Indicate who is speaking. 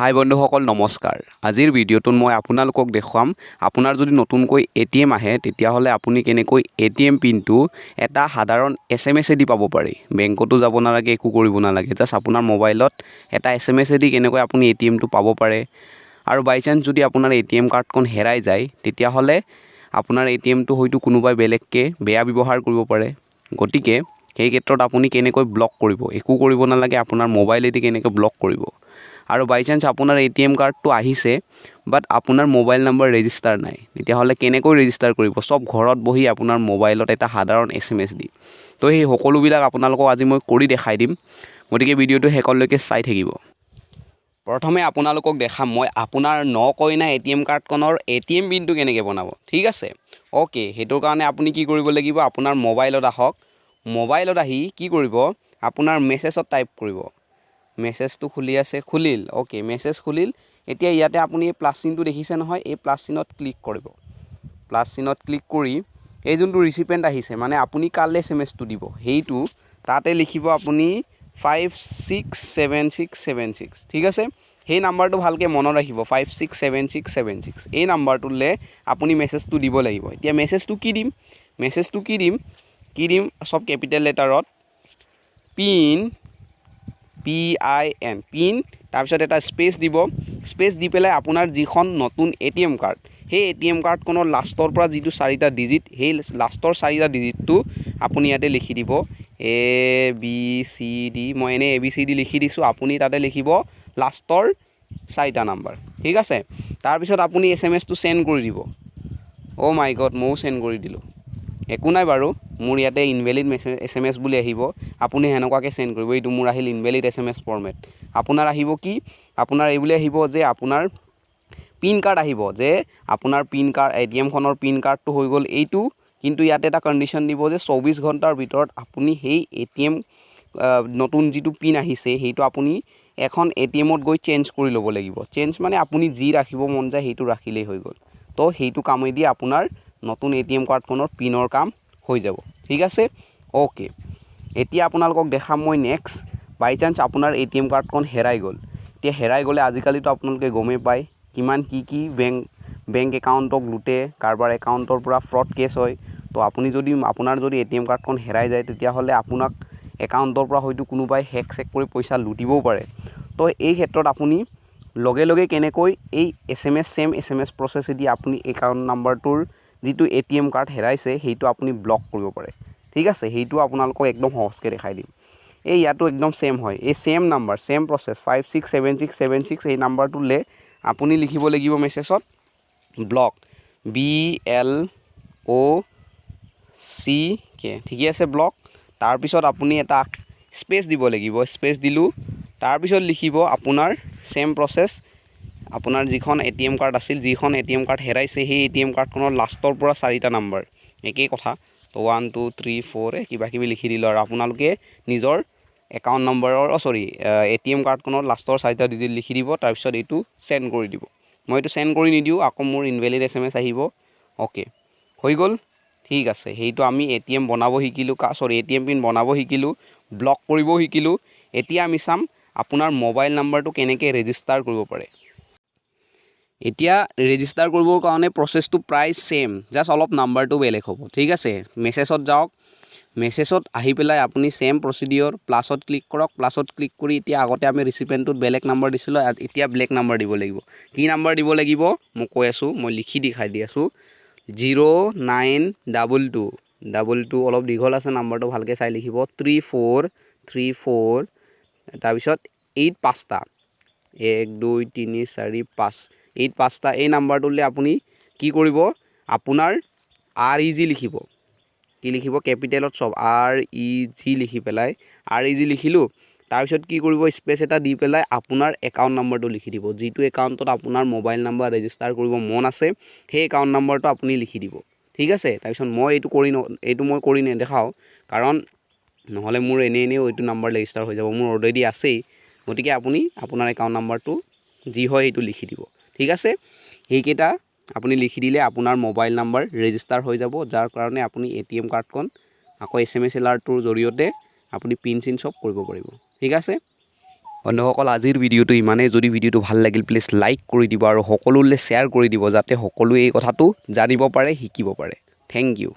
Speaker 1: হাই বন্ধুসকল নমস্কাৰ। আজিৰ ভিডিঅ'টোত মই আপোনালোকক দেখুৱাম আপোনাৰ যদি নতুনকৈ এটিএম আহে তেতিয়াহ'লে আপুনি কেনেকৈ এটিএম পিনটো এটা সাধাৰণ SMS দি পাব পাৰি। বেংকতো যাব নালাগে, একো কৰিব নালাগে। জাষ্ট আপোনাৰ মোবাইলত এটা SMS দি কেনেকৈ আপুনি এটিএমটো পাব পাৰে। আৰু বাই চান্স যদি আপোনাৰ এটিএম কাৰ্ডখন হেৰাই যায় তেতিয়াহ'লে আপোনাৰ এটিএমটো হয়তো কোনোবাই বেলেগকৈ বেয়া ব্যৱহাৰ কৰিব পাৰে। গতিকে সেই ক্ষেত্ৰত আপুনি কেনেকৈ ব্লক কৰিব, একো কৰিব নালাগে, আপোনাৰ মোবাইলেদি কেনেকৈ ব্লক কৰিব। আৰু বাই চান্স আপোনাৰ এটিএম কাৰ্ডটো আহিছে বাট আপোনাৰ মোবাইল নম্বৰ ৰেজিষ্টাৰ নাই, তেতিয়াহ'লে কেনেকৈ ৰেজিষ্টাৰ কৰিব? চব ঘৰত বহি আপোনাৰ মোবাইলত এটা সাধাৰণ SMS দি। তো সেই সকলোবিলাক আপোনালোকক আজি মই কৰি দেখাই দিম, গতিকে ভিডিঅ'টো শেষলৈকে চাই থাকিব। প্ৰথমে আপোনালোকক দেখাম মই আপোনাৰ নকইনা এটিএম কাৰ্ডখনৰ এটিএম পিনটো কেনেকৈ বনাব, ঠিক আছে? অ'কে, সেইটোৰ কাৰণে আপুনি কি কৰিব লাগিব, আপোনাৰ মোবাইলত আহক। মোবাইলত আহি কি কৰিব, আপোনাৰ মেছেজত টাইপ কৰিব। মেছেজটো খুলি আছে, খুলিল। Okay, message খুলিল। এতিয়া ইয়াতে আপুনি এই প্লাছ চিনটো দেখিছে নহয়, এই প্লাছ চিনত ক্লিক কৰিব। প্লাছ চিনত ক্লিক কৰি এই যোনটো ৰিচিপেণ্ট আহিছে, মানে আপুনি কালৈ SMS-টো দিব সেইটো তাতে লিখিব আপুনি 567676, ঠিক আছে? সেই নাম্বাৰটো ভালকৈ মনত ৰাখিব, 567676। এই নাম্বাৰটোলৈ আপুনি মেছেজটো দিব লাগিব। এতিয়া মেছেজটো কি দিম, চব কেপিটেল লেটাৰত পিন, PIN, পিন, তাৰপিছত এটা স্পেচ দিব। স্পেচ দি পেলাই আপোনাৰ যিখন নতুন এটিএম কাৰ্ড, সেই এটিএম কাৰ্ডখনৰ লাষ্টৰ পৰা যিটো 4টা ডিজিট, সেই লাষ্টৰ 4টা ডিজিটটো আপুনি ইয়াতে লিখি দিব। ABCD, মই এনেই ABCD লিখি দিছোঁ, আপুনি তাতে লিখিব লাষ্টৰ 4টা নাম্বাৰ, ঠিক আছে? তাৰপিছত আপুনি SMS-টো চেণ্ড কৰি দিব। অ' মাই গড, ময়ো চেণ্ড কৰি দিলোঁ। একো নাই বাৰু, মোৰ ইয়াতে ইনভেলিড SMS বুলি আহিব, আপুনি সেনেকুৱাকৈ চেণ্ড কৰিব। এইটো মোৰ আহিল ইনভেলিড SMS ফৰ্মেট। আপোনাৰ আহিব কি, আপোনাৰ এইবুলি আহিব যে আপোনাৰ পিন কাৰ্ড আহিব, যে আপোনাৰ পিন কাৰ্ড, এটিএমখনৰ পিন কাৰ্ডটো হৈ গ'ল এইটো, কিন্তু ইয়াতে এটা কণ্ডিশ্যন দিব যে 24 ঘণ্টাৰ ভিতৰত আপুনি সেই এটিএম নতুন যিটো পিন আহিছে সেইটো আপুনি এখন এটিএমত গৈ চেঞ্জ কৰি ল'ব লাগিব। চেঞ্জ মানে আপুনি যি ৰাখিব মন যায় সেইটো ৰাখিলেই হৈ গ'ল। তো সেইটো কামেদি আপোনাৰ নতুন এটিএম কাৰ্ডখনৰ পিনৰ কাম হৈ যাব, ঠিক আছে? অ'কে, এতিয়া আপোনালোকক দেখাম মই নেক্সট। বাই চান্স আপোনাৰ এটিএম কাৰ্ডখন হেৰাই গ'ল। এতিয়া হেৰাই গ'লে আজিকালিতো আপোনালোকে গমেই পায় কিমান কি বেংক একাউণ্টক লুটে, কাৰোবাৰ একাউণ্টৰ পৰা ফ্ৰড কেছ হয়। তো আপোনাৰ যদি এটিএম কাৰ্ডখন হেৰাই যায় তেতিয়াহ'লে আপোনাক একাউণ্টৰ পৰা হয়তো কোনোবাই হেক কৰি পইচা লুটিবও পাৰে। তো এই ক্ষেত্ৰত আপুনি লগে লগে কেনেকৈ এই ছেম SMS প্ৰচেছেদি আপুনি একাউণ্ট নাম্বাৰটোৰ যিটো এটিএম কাৰ্ড হেৰাইছে সেইটো আপুনি ব্লক কৰিব পাৰে, ঠিক আছে? সেইটো আপোনালোকক একদম সহজকৈ দেখাই দিম। এই ইয়াতো একদম ছেম হয়, এই ছেম নাম্বাৰ, ছেম প্ৰচেছ 567676, এই নাম্বাৰটোলৈ আপুনি লিখিব লাগিব মেছেজত ব্লক, BLOCK, ঠিকে আছে? ব্লক। তাৰপিছত আপুনি এটা স্পেচ দিব লাগিব, স্পেচ দিলোঁ। তাৰপিছত লিখিব আপোনাৰ ছেম প্ৰচেছ, আপোনাৰ যিখন এটিএম কাৰ্ড আছিল, যিখন এটিএম কাৰ্ড হেৰাইছে সেই এটিএম কাৰ্ডখনৰ লাষ্টৰ পৰা 4টা নাম্বাৰ, একেই কথা। তো 1 2 3 4 কিবা কিবি লিখি দিলোঁ আৰু আপোনালোকে নিজৰ একাউণ্ট নম্বৰৰ এটিএম কাৰ্ডখনৰ লাষ্টৰ 4টা ডিজিট লিখি দিব। তাৰপিছত এইটো চেণ্ড কৰি দিব। মই এইটো চেণ্ড কৰি নিদিওঁ, আকৌ মোৰ ইনভেলিড SMS আহিব। অ'কে, হৈ গ'ল, ঠিক আছে? সেইটো আমি এটিএম পিন বনাব শিকিলোঁ, ব্লক কৰিব শিকিলোঁ। এতিয়া আমি চাম আপোনাৰ মোবাইল নাম্বাৰটো কেনেকৈ ৰেজিষ্টাৰ কৰিব পাৰে। এতিয়া ৰেজিষ্টাৰ কৰিবৰ কাৰণে প্ৰচেছটো প্ৰায় ছেম, জাষ্ট অলপ নাম্বাৰটো বেলেগ হ'ব, ঠিক আছে? মেছেজত যাওক, মেছেজত আহি পেলাই আপুনি ছেম প্ৰচিডিঅ'ৰ প্লাছত ক্লিক কৰক। প্লাছত ক্লিক কৰি এতিয়া আগতে আমি ৰিচিপেণ্টটোত বেলেগ নাম্বাৰ দিছিলোঁ, এতিয়া বেলেগ নাম্বাৰ দিব লাগিব। কি নাম্বাৰ দিব লাগিব মই কৈ আছোঁ, মই লিখি দেখাই দি আছোঁ। 0922, অলপ দীঘল আছে নাম্বাৰটো, ভালকৈ চাই লিখিব। 3434, তাৰপিছত 8 5টা, 1 2 3 4 5, 8 5টা। এই নাম্বাৰটোলৈ আপুনি কি কৰিব, আপোনাৰ REG লিখিব। কি লিখিব, কেপিটেলত চব REG লিখি পেলাই, REG লিখিলোঁ। তাৰপিছত কি কৰিব, স্পেচ এটা দি পেলাই আপোনাৰ একাউণ্ট নম্বৰটো লিখি দিব। যিটো একাউণ্টত আপোনাৰ মোবাইল নাম্বাৰ ৰেজিষ্টাৰ কৰিব মন আছে সেই একাউণ্ট নম্বৰটো আপুনি লিখি দিব, ঠিক আছে? তাৰপিছত এইটো মই কৰি নেদেখাওঁ, কাৰণ নহ'লে মোৰ এনেও এইটো নাম্বাৰ ৰেজিষ্টাৰ হৈ যাব, মোৰ অলৰেডি আছেই। গতিকে আপুনি আপোনাৰ একাউণ্ট নাম্বাৰটো যি হয় সেইটো লিখি দিব, ঠিক আছে? সেইকেইটা আপুনি লিখি দিলে আপোনাৰ মোবাইল নাম্বাৰ ৰেজিষ্টাৰ হৈ যাব, যাৰ কাৰণে আপুনি এটিএম কাৰ্ডখন আকৌ SMS এলাৰ্টটোৰ জৰিয়তে আপুনি পিন চিন চব কৰিব পাৰিব, ঠিক আছে? বন্ধুসকল আজিৰ ভিডিঅ'টো ইমানেই। যদি ভিডিঅ'টো ভাল লাগিল প্লিজ লাইক কৰি দিব আৰু সকলোলৈ শ্বেয়াৰ কৰি দিব যাতে সকলোৱে এই কথাটো জানিব পাৰে শিকিব পাৰে। Thank U.